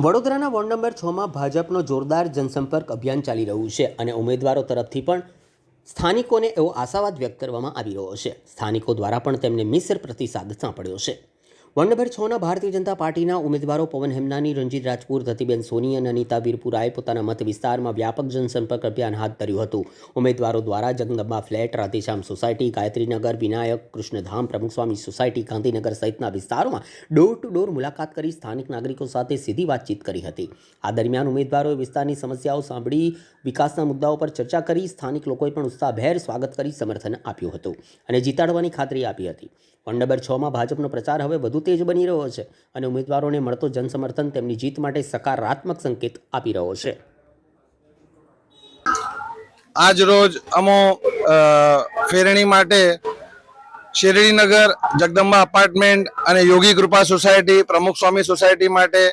વડોદરાના ward number 6માં ભાજપનો જોરદાર જનસંપર્ક અભિયાન ચાલી રહ્યું છે અને ઉમેદવારો તરફથી પણ સ્થાનિકોને એવો આશાવાદ વ્યક્ત કરવામાં આવી રહ્યો છે। સ્થાનિકો દ્વારા પણ તેમને મિશ્ર પ્રતિસાદ સાંપડ્યો છે। વોર્ડ નંબર 6ના ભારતીય જનતા પાર્ટીના ઉમેદવારો પવન હેમનાની, રંજીત રાજપૂત, રતિબેન સોની અને અનિતા વીરપુરાએ પોતાના મત વિસ્તારમાં વ્યાપક જનસંપર્ક અભિયાન હાથ ધર્યું હતું। ઉમેદવારો દ્વારા Jagdamba flat, Radheshyam society, Gayatrinagar, Vinayak, Krishnadham, Pramukhswami society, Gandhinagar સહિતના વિસ્તારોમાં ડોર ટુ ડોર મુલાકાત કરી સ્થાનિક નાગરિકો સાથે સીધી વાતચીત કરી હતી। આ દરમિયાન ઉમેદવારોએ વિસ્તારની સમસ્યાઓ સાંભળી, વિકાસના મુદ્દાઓ પર ચર્ચા કરી, સ્થાનિક લોકોએ પણ ઉત્સાહભેર સ્વાગત કરી સમર્થન આપ્યું હતું અને જીતાડવાની ખાતરી આપી હતી। વોર્ડ નંબર 6માં ભાજપનો પ્રચાર હવે વધુ તેજ બની રહ્યો છે અને ઉમેદવારોને મળતો જનસમર્થન તેમની જીત માટે સકારાત્મક સંકેત આપી રહ્યો છે। આજ રોજ અમો ફેરણી માટે શેરડીનગર, જગદંબા અપાર્ટમેન્ટ અને યોગી કૃપા સોસાયટી, પ્રમુખ સ્વામી સોસાયટી માટે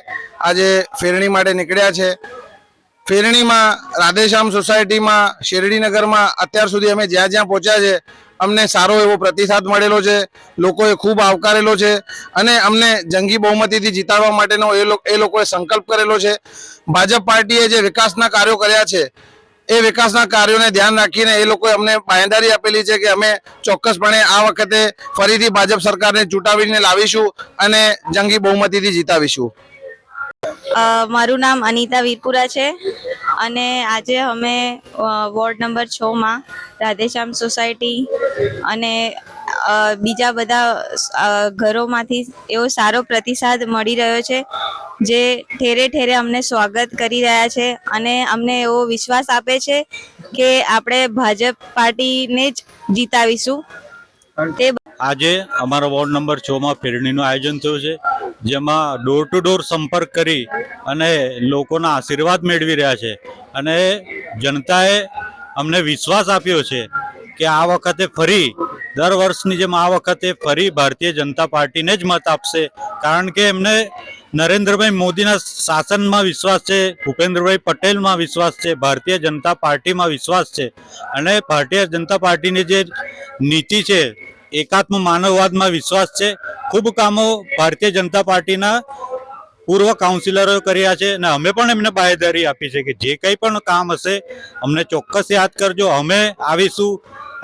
આજે ફેરણી માટે નીકળ્યા છે। ફેરણીમાં રાધેશ્યામ સોસાયટીમાં, શેરડીનગરમાં અત્યાર સુધી અમે જ્યાં જ્યાં પહોંચ્યા છે અમને સારો એવો પ્રતિસાદ મળેલો છે। લોકોએ ખૂબ આવકારેલો છે અને અમને જંગી બહુમતીથી જીતાડવા માટેનો એ લોકોએ સંકલ્પ કરેલો છે। ભાજપ પાર્ટીએ જે વિકાસના કાર્યો કર્યા છે એ વિકાસના કાર્યોને ધ્યાન રાખીને એ લોકોએ અમને બાંહેધરી આપેલી છે કે અમે ચોક્કસપણે આ વખતે ફરીથી ભાજપ સરકારને ચૂંટાવીને લાવીશું અને જંગી બહુમતીથી જીતાવીશું। મારું નામ અનિતા વીરપુરા છે અને આજે અમે વોર્ડ નંબર 6માં રાધેશ્યામ સોસાયટી અને બીજા બધા ઘરોમાંથી એવો સારો પ્રતિસાદ મળી રહ્યો છે, જે ઠેરે ઠેરે અમને સ્વાગત કરી રહ્યા છે અને અમને એવો વિશ્વાસ આપે છે કે આપણે ભાજપ પાર્ટીને જ જીતાવીશું। આજે અમારા વોર્ડ નંબર 6માં ફેરણીનું આયોજન થયું છે, જેમાં ડોર ટુ ડોર સંપર્ક કરી અને લોકોના આશીર્વાદ મેળવી રહ્યા છે અને જનતાએ અમને વિશ્વાસ આપ્યો છે કે આ વખતે ફરી દર વર્ષની જેમ આ વખતે ફરી ભારતીય જનતા પાર્ટીને જ મત આપશે, કારણ કે એમને નરેન્દ્રભાઈ મોદીના શાસનમાં વિશ્વાસ છે, ભૂપેન્દ્રભાઈ પટેલમાં વિશ્વાસ છે, ભારતીય જનતા પાર્ટીમાં વિશ્વાસ છે અને ભારતીય જનતા પાર્ટીની જે નીતિ છે, એકાત્મ માનવવાદમાં વિશ્વાસ છે। ખૂબ કામો ભારતીય જનતા પાર્ટીના પૂર્વ કાઉન્સિલરોએ કર્યા છે અને અમે પણ એમને બાંહેધરી આપી છે કે જે કંઈ પણ કામ હશે અમને ચોક્કસ યાદ કરજો, અમે આવીશું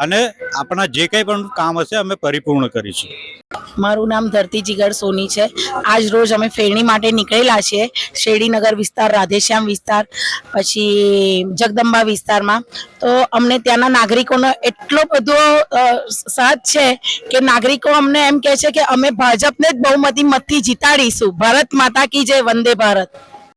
અને આપણા જે કંઈ પણ કામ હશે અમે પરિપૂર્ણ કરીશું। મારું નામ ધરતી જીગર સોની છે। આજ રોજ અમે ફેરણી માટે નીકળેલા છીએ શેરડીનગર વિસ્તાર, રાધેશ્યામ વિસ્તાર, પછી જગદંબા વિસ્તારમાં। તો અમને ત્યાંના નાગરિકોનો એટલો બધો સાથ છે કે નાગરિકો અમને એમ કહે છે કે અમે ભાજપને જ બહુમતી મતથી જીતાડીશું। ભારત માતા કી જય, વંદે ભારત।